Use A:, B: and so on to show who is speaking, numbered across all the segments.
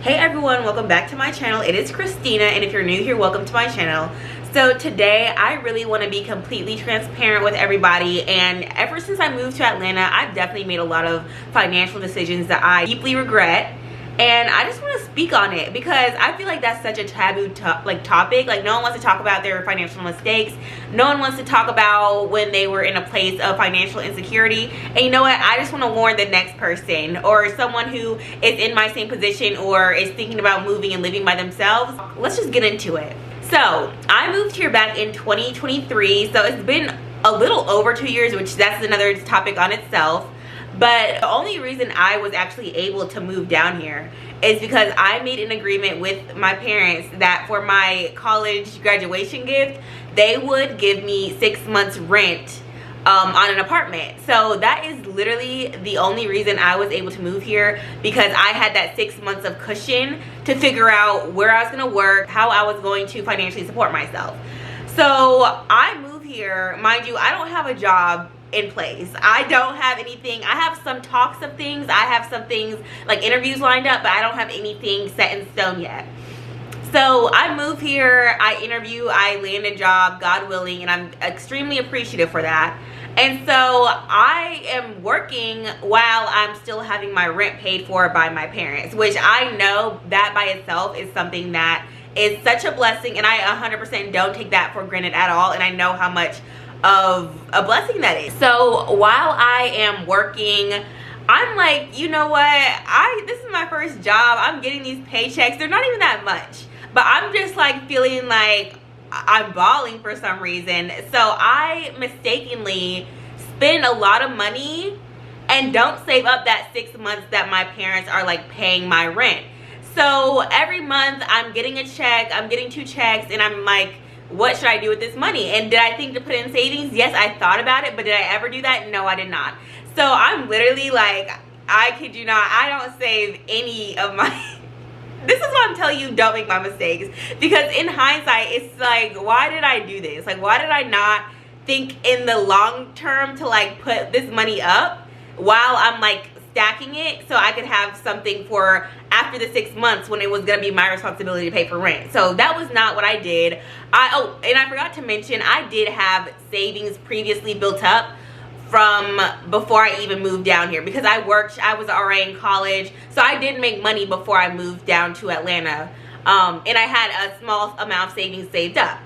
A: Hey everyone, welcome back to my channel. It is Christina, and if you're new here, welcome to my channel. So today I really want to be completely transparent with everybody, and ever since I moved to Atlanta, I've definitely made a lot of financial decisions that I deeply regret. And I just want to speak on it because I feel like that's such a taboo topic. Like, no one wants to talk about their financial mistakes. No one wants to talk about when they were in a place of financial insecurity. And you know what? I just want to warn the next person or someone who is in my same position or is thinking about moving and living by themselves. Let's just get into it. So I moved here back in 2023. So it's been a little over 2 years, which that's another topic on itself. But the only reason I was actually able to move down here is because I made an agreement with my parents that for my college graduation gift, they would give me 6 months rent on an apartment. So that is literally the only reason I was able to move here, because I had that 6 months of cushion to figure out where I was going to work, how I was going to financially support myself. So I moved here. Mind you, I don't have a job in place. I don't have anything. I have some talks of things. I have some things like interviews lined up, but I don't have anything set in stone yet. So I move here, I interview, I land a job, God willing, and I'm extremely appreciative for that. And so I am working while I'm still having my rent paid for by my parents, which I know that by itself is something that is such a blessing, and I 100% don't take that for granted at all, and I know how much of a blessing that is. So while I am working, I'm like, you know what, this is my first job. I'm getting these paychecks. They're not even that much, but I'm just like feeling like I'm balling for some reason. So I mistakenly spend a lot of money and don't save up that 6 months that my parents are like paying my rent. So every month I'm getting a check, I'm getting 2 checks, and I'm like, what should I do with this money? And did I think to put it in savings? Yes, I thought about it, but did I ever do that? No, I did not. So I'm literally like, I kid you not, I don't save any of my this is why I'm telling you, don't make my mistakes, because in hindsight it's like, why did I do this? Like, why did I not think in the long term to like put this money up while I'm like stacking it so I could have something for after the 6 months when it was going to be my responsibility to pay for rent. So that was not what I did. And I forgot to mention, I did have savings previously built up from before I even moved down here, because I was already in college, so I did make money before I moved down to Atlanta, and I had a small amount of savings saved up.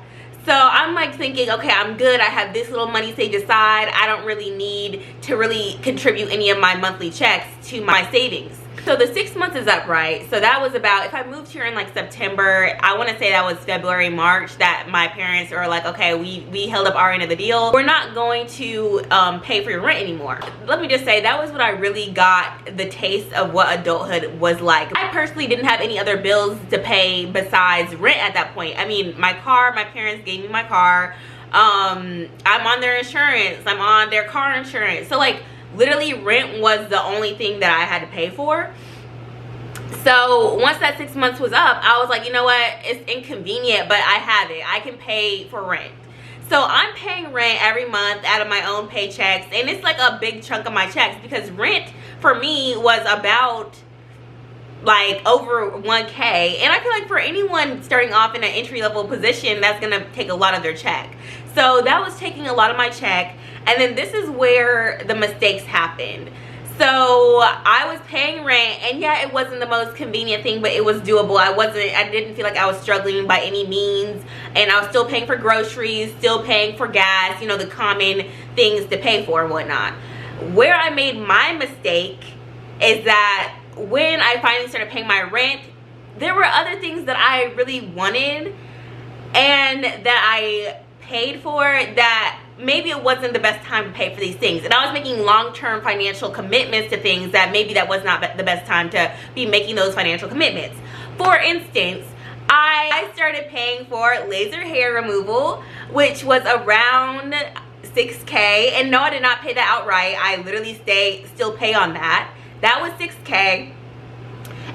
A: So I'm like thinking, okay, I'm good. I have this little money saved aside. I don't really need to really contribute any of my monthly checks to my savings. So the 6 months is up, right? So that was about, if I moved here in like September, I want to say that was February, March, that my parents are like, okay, we held up our end of the deal. We're not going to pay for your rent anymore. Let me just say, that was when I really got the taste of what adulthood was like. I personally didn't have any other bills to pay besides rent at that point. I mean, my car, my parents gave me my car. I'm on their insurance. I'm on their car insurance. So like, literally rent was the only thing that I had to pay for. So once that 6 months was up, I was like, you know what, it's inconvenient, but I have it. I can pay for rent. So I'm paying rent every month out of my own paychecks, and it's like a big chunk of my checks, because rent for me was about like over 1K, and I feel like for anyone starting off in an entry-level position, that's gonna take a lot of their check. So that was taking a lot of my check. And then this is where the mistakes happened. So I was paying rent, and yeah, it wasn't the most convenient thing, but it was doable. I didn't feel like I was struggling by any means, and I was still paying for groceries, still paying for gas, you know, the common things to pay for and whatnot. Where I made my mistake is that when I finally started paying my rent, there were other things that I really wanted and that I paid for that maybe it wasn't the best time to pay for these things, and I was making long-term financial commitments to things that maybe that was not the best time to be making those financial commitments. For instance, I started paying for laser hair removal, which was around 6K, and no, I did not pay that outright. I literally still pay on that. That was 6K.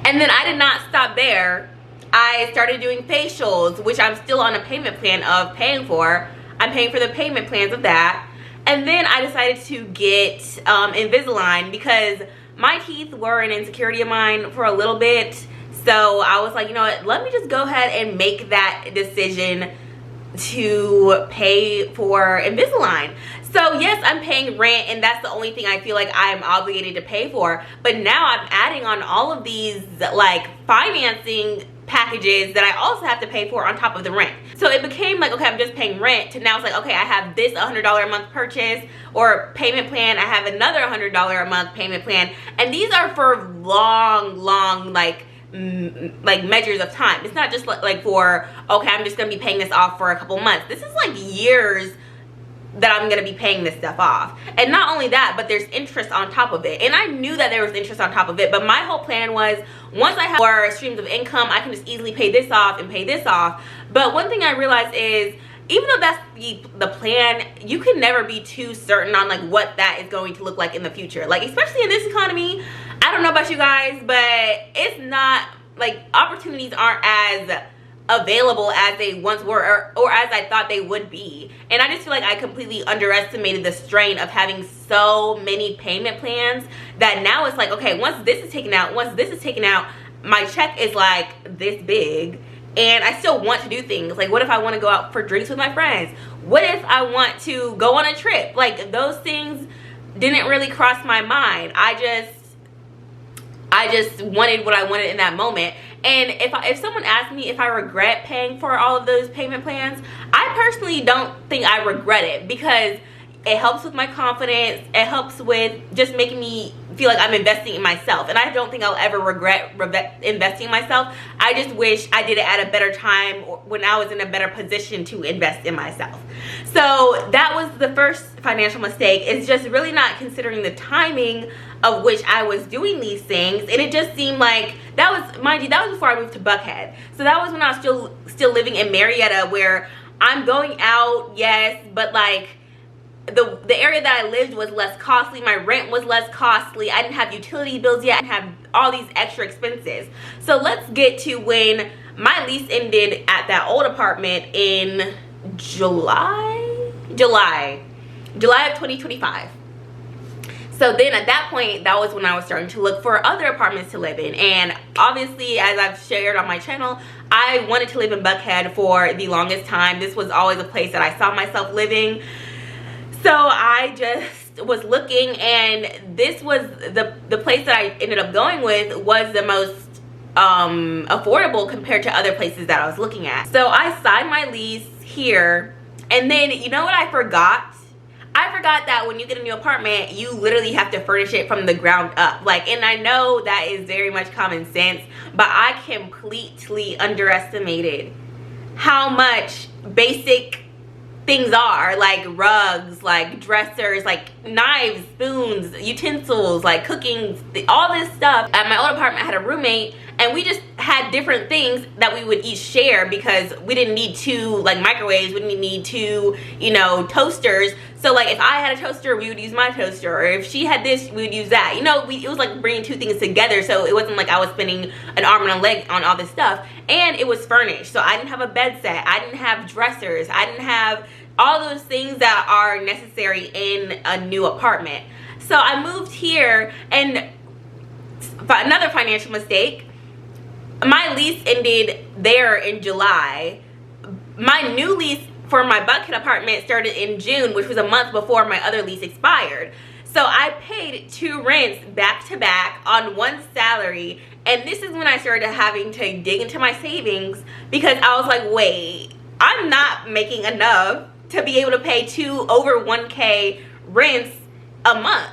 A: And then I did not stop there. I started doing facials, which I'm still on a payment plan of paying for. I'm paying for the payment plans of that. And then I decided to get Invisalign, because my teeth were an insecurity of mine for a little bit. So I was like, you know what, let me just go ahead and make that decision to pay for Invisalign. So yes, I'm paying rent, and that's the only thing I feel like I'm obligated to pay for. But now I'm adding on all of these like financing packages that I also have to pay for on top of the rent. So it became like, okay, I'm just paying rent, to now it's like, okay, I have this $100 a month purchase or payment plan, I have another $100 a month payment plan, and these are for long like measures of time. It's not just like for, okay, I'm just gonna be paying this off for a couple months. This is like years that I'm gonna be paying this stuff off. And not only that, but there's interest on top of it. And I knew that there was interest on top of it, but my whole plan was, once I have more streams of income, I can just easily pay this off and pay this off. But one thing I realized is, even though that's the plan, you can never be too certain on like what that is going to look like in the future. Like, especially in this economy, I don't know about you guys, but it's not like, opportunities aren't as available as they once were, or as I thought they would be. And I just feel like I completely underestimated the strain of having so many payment plans, that now it's like, okay, once this is taken out, my check is like this big, and I still want to do things. Like, what if I want to go out for drinks with my friends? What if I want to go on a trip? Like, those things didn't really cross my mind. I just wanted what I wanted in that moment. And if someone asked me if I regret paying for all of those payment plans, I personally don't think I regret it, because it helps with my confidence. It helps with just making me feel like I'm investing in myself. And I don't think I'll ever regret investing in myself. I just wish I did it at a better time, when I was in a better position to invest in myself. So that was the first financial mistake, is just really not considering the timing of which I was doing these things. And it just seemed like, that was, mind you, that was before I moved to Buckhead. So that was when I was still living in Marietta, where I'm going out, yes, but like, the area that I lived was less costly. My rent was less costly. I didn't have utility bills yet. I didn't have all these extra expenses. So let's get to when my lease ended at that old apartment in July of 2025. So then at that point, that was when I was starting to look for other apartments to live in. And obviously, as I've shared on my channel, I wanted to live in Buckhead for the longest time. This was always a place that I saw myself living. So I just was looking, and this was the place that I ended up going with was the most affordable compared to other places that I was looking at. So I signed my lease here, and then, you know what I forgot? I forgot that when you get a new apartment, you literally have to furnish it from the ground up. Like, and I know that is very much common sense, but I completely underestimated how much basic things are, like rugs, like dressers, like knives, spoons, utensils, like cooking, all this stuff. At my old apartment, I had a roommate, and we just had different things that we would each share, because we didn't need two like microwaves, we didn't need two, you know, toasters. So like, if I had a toaster, we would use my toaster, or if she had this, we would use that. You know, it was like bringing two things together, so it wasn't like I was spending an arm and a leg on all this stuff. And it was furnished, so I didn't have a bed set, I didn't have dressers, I didn't have all those things that are necessary in a new apartment. So I moved here, and another financial mistake, my lease ended there in July. My new lease for my Buckhead apartment started in June, which was a month before my other lease expired. So I paid 2 rents back to back on one salary, and this is when I started having to dig into my savings, because I was like, wait, I'm not making enough to be able to pay 2 over 1K rents a month.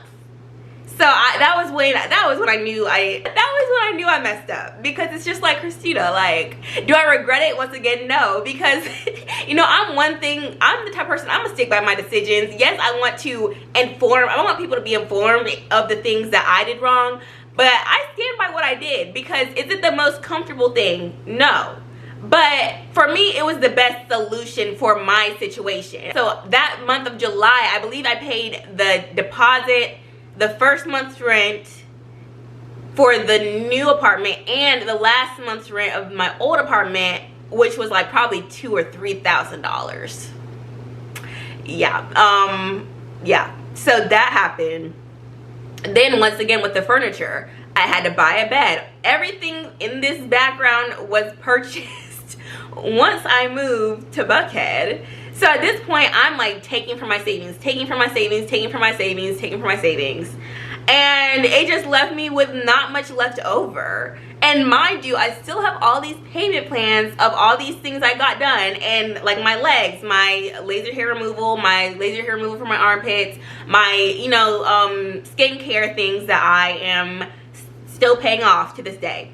A: So that was when I knew I messed up, because it's just like, Christina, like, do I regret it? Once again, no, because you know, I'm the type of person, I'm gonna stick by my decisions. Yes, I want to inform, I want people to be informed of the things that I did wrong, but I stand by what I did, because is it the most comfortable thing? No. But for me, it was the best solution for my situation. So that month of July, I believe I paid the deposit, the first month's rent for the new apartment, and the last month's rent of my old apartment, which was like probably $2,000 or $3,000. Yeah, yeah. So that happened. Then once again with the furniture, I had to buy a bed. Everything in this background was purchased once I moved to Buckhead. So at this point, I'm like taking from my savings, taking from my savings, taking from my savings, taking from my savings. And it just left me with not much left over. And mind you, I still have all these payment plans of all these things I got done. And like my legs, my laser hair removal for my armpits, my, you know, skincare things that I am still paying off to this day.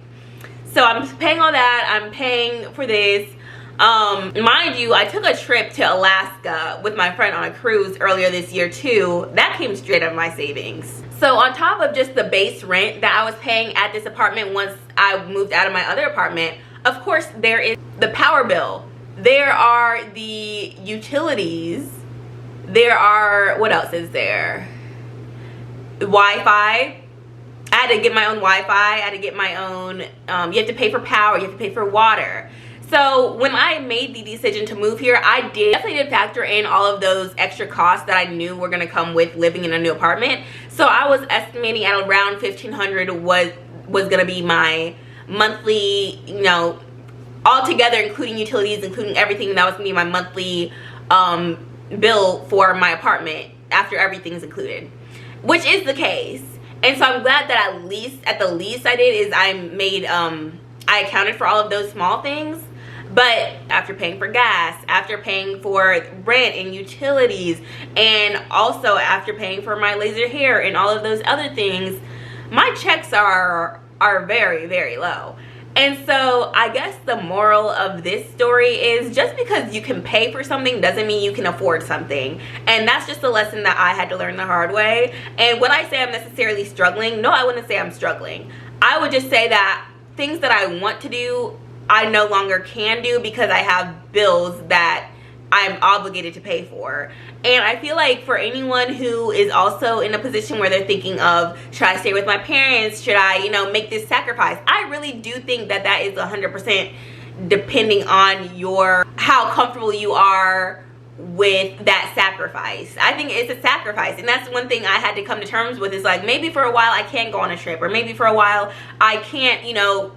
A: So I'm paying all that. I'm paying for this. Mind you, I took a trip to Alaska with my friend on a cruise earlier this year too. That came straight out of my savings. So on top of just the base rent that I was paying at this apartment once I moved out of my other apartment, of course there is the power bill. There are the utilities. There are, what else is there? Wi-Fi. I had to get my own Wi-Fi. I had to get my own, you have to pay for power, you have to pay for water. So when I made the decision to move here, I definitely did factor in all of those extra costs that I knew were gonna come with living in a new apartment. So I was estimating at around $1,500 was gonna be my monthly, you know, altogether, including utilities, including everything, that was gonna be my monthly bill for my apartment after everything's included, which is the case. And so I'm glad that at the least I did is I accounted for all of those small things. But after paying for gas, after paying for rent and utilities, and also after paying for my laser hair and all of those other things, my checks are very, very low. And so I guess the moral of this story is just because you can pay for something doesn't mean you can afford something. And that's just a lesson that I had to learn the hard way. And when I say I'm necessarily struggling, no, I wouldn't say I'm struggling. I would just say that things that I want to do, I no longer can do because I have bills that I'm obligated to pay for. And I feel like for anyone who is also in a position where they're thinking of, should I stay with my parents? Should I, you know, make this sacrifice? I really do think that that is 100% depending on how comfortable you are with that sacrifice. I think it's a sacrifice, and that's one thing I had to come to terms with. Is like, maybe for a while I can't go on a trip, or maybe for a while I can't, you know,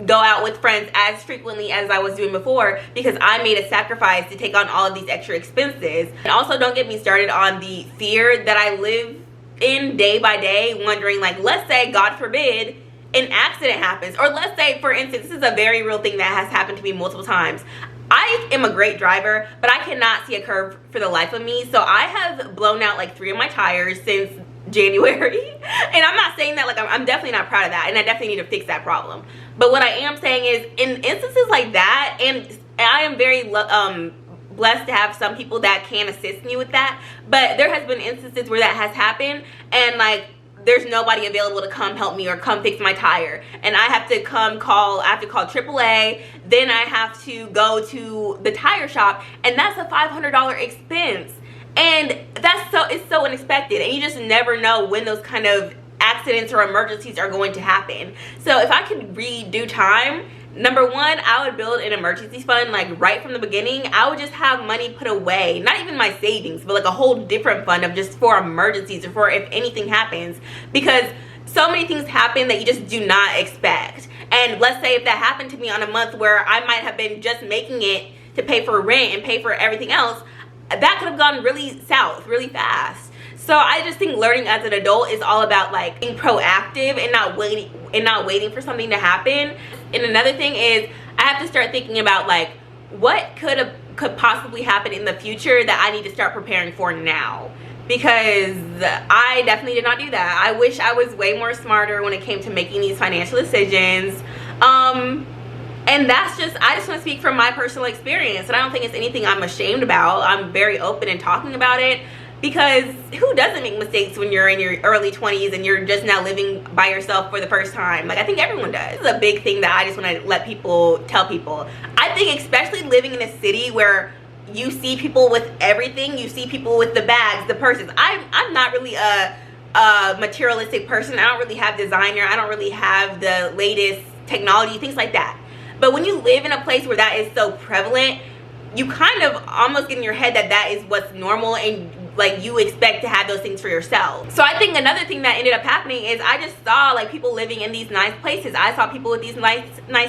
A: go out with friends as frequently as I was doing before because I made a sacrifice to take on all of these extra expenses. And also, don't get me started on the fear that I live in day by day, wondering, like, let's say, God forbid, an accident happens, or let's say, for instance, this is a very real thing that has happened to me multiple times. I am a great driver, but I cannot see a curve for the life of me. So I have blown out like 3 of my tires since January. And I'm not saying that, like, I'm definitely not proud of that, and I definitely need to fix that problem. But what I am saying is, in instances like that, and I am very blessed to have some people that can assist me with that, but there has been instances where that has happened, and like, there's nobody available to come help me or come fix my tire, and I have to call AAA, then I have to go to the tire shop, and that's a $500 expense. And it's so unexpected, and you just never know when those kind of accidents or emergencies are going to happen. So if I could redo time, number one, I would build an emergency fund, like right from the beginning. I would just have money put away, not even my savings, but like a whole different fund of just for emergencies or for if anything happens, because so many things happen that you just do not expect. And let's say if that happened to me on a month where I might have been just making it to pay for rent and pay for everything else, that could have gone really south really fast. So I just think learning as an adult is all about like being proactive and not waiting for something to happen. And another thing is, I have to start thinking about like what could possibly happen in the future that I need to start preparing for now, because I definitely did not do that. I wish I was way more smarter when it came to making these financial decisions. And that's just, I just want to speak from my personal experience, and I don't think it's anything I'm ashamed about. I'm very open in talking about it, because who doesn't make mistakes when you're in your early 20s and you're just now living by yourself for the first time? Like, I think everyone does. This is a big thing that I just want to tell people. I think especially living in a city where you see people with everything, you see people with the bags, the purses. I'm not really a materialistic person. I don't really have designer. I don't really have the latest technology, things like that. But when you live in a place where that is so prevalent, you kind of almost get in your head that that is what's normal, and like you expect to have those things for yourself. So I think another thing that ended up happening is I just saw like people living in these nice places. I saw people with these nice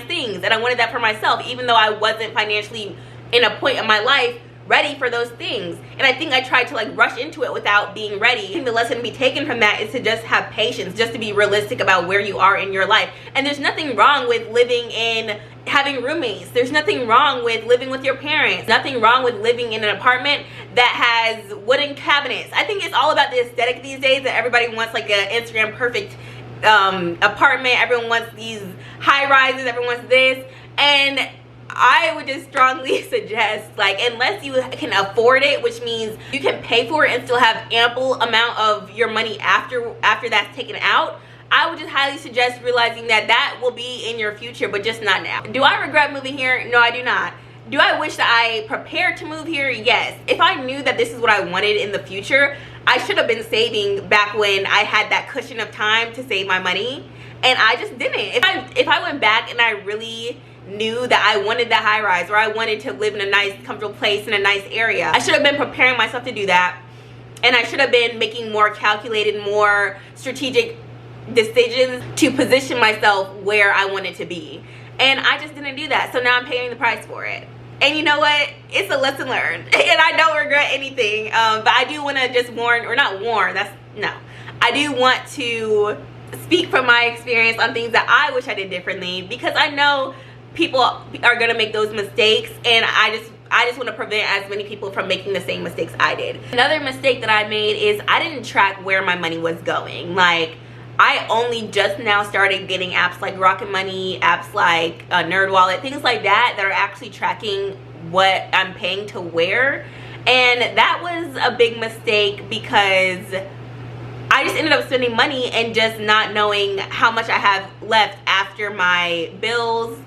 A: things, and I wanted that for myself, even though I wasn't financially in a point in my life ready for those things. And I think I tried to like rush into it without being ready. I think the lesson to be taken from that is to just have patience, just to be realistic about where you are in your life. And there's nothing wrong with living in having roommates. There's nothing wrong with living with your parents. Nothing wrong with living in an apartment that has wooden cabinets. I think it's all about the aesthetic these days, that everybody wants like an Instagram perfect apartment. Everyone wants these high rises, everyone wants this. And I would just strongly suggest, like, unless you can afford it, which means you can pay for it and still have ample amount of your money after that's taken out, I would just highly suggest realizing that that will be in your future, but just not now. Do I regret moving here? No, I do not. Do I wish that I prepared to move here? Yes. If I knew that this is what I wanted in the future, I should have been saving back when I had that cushion of time to save my money, and I just didn't. If I went back and I really knew that I wanted that high rise, or I wanted to live in a nice comfortable place in a nice area, I should have been preparing myself to do that, and I should have been making more calculated, more strategic decisions to position myself where I wanted to be. And I just didn't do that, so now I'm paying the price for it. And you know what, it's a lesson learned, and I don't regret anything. But I do want to just warn, or not warn, I do want to speak from my experience on things that I wish I did differently, because I know people are gonna make those mistakes, and I just want to prevent as many people from making the same mistakes I did. Another mistake that I made is I didn't track where my money was going. Like, I only just now started getting apps like Rocket Money, apps like NerdWallet, things like that are actually tracking what I'm paying to where. And that was a big mistake, because I just ended up spending money and just not knowing how much I have left after my bills.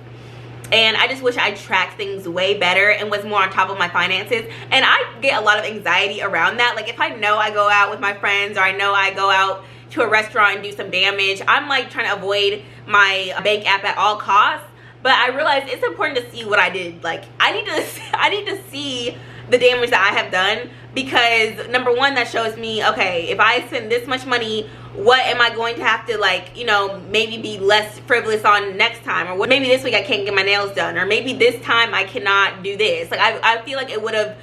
A: And I just wish I tracked things way better and was more on top of my finances. And I get a lot of anxiety around that. Like, if I know I go out with my friends, or I know I go out to a restaurant and do some damage, I'm like trying to avoid my bank app at all costs. But I realized it's important to see what I did. Like, I need to see the damage that I have done, because number one, that shows me, okay, if I spend this much money, what am I going to have to, like, you know, maybe be less frivolous on next time, or what, maybe this week I can't get my nails done, or maybe this time I cannot do this. Like, I feel like it would have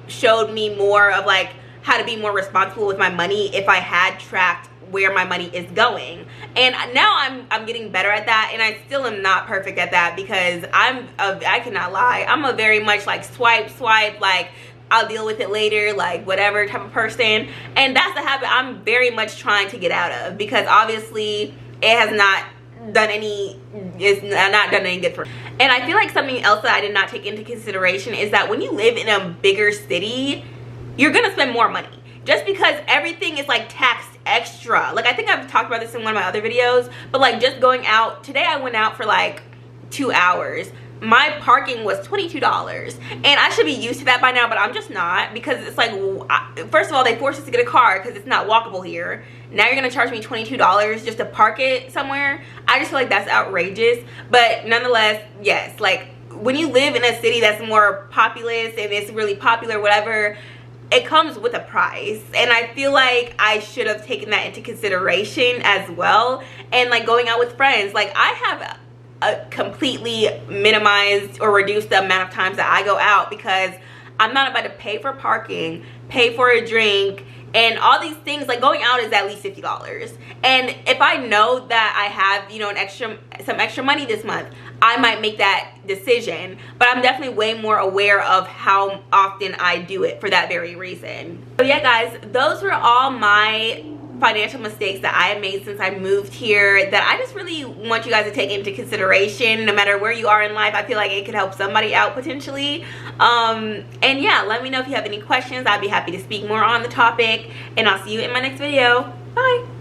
A: showed me more of like how to be more responsible with my money if I had tracked where my money is going. And now I'm getting better at that, and I still am not perfect at that, because I cannot lie, I'm a very much like swipe, like I'll deal with it later, like whatever type of person. And that's the habit I'm very much trying to get out of, because obviously it has not done any good for me. And I feel like something else that I did not take into consideration is that when you live in a bigger city, you're gonna spend more money, just because everything is like taxed extra. Like, I think I've talked about this in one of my other videos, but like just going out today, I went out for like 2 hours. My parking was $22, and I should be used to that by now, but I'm just not, because it's like, first of all, they forced us to get a car because it's not walkable here. Now you're gonna charge me $22 just to park it somewhere. I just feel like that's outrageous. But nonetheless, yes, like when you live in a city that's more populous and it's really popular, whatever, it comes with a price. And I feel like I should have taken that into consideration as well. And like going out with friends, like I have completely minimized or reduced the amount of times that I go out, because I'm not about to pay for parking, pay for a drink, and all these things. Like, going out is at least $50. And if I know that I have, you know, some extra money this month, I might make that decision. But I'm definitely way more aware of how often I do it for that very reason. So yeah, guys, those were all my financial mistakes that I have made since I moved here, that I just really want you guys to take into consideration. No matter where you are in life, I feel like it could help somebody out potentially. And yeah, let me know if you have any questions. I'd be happy to speak more on the topic, and I'll see you in my next video. Bye.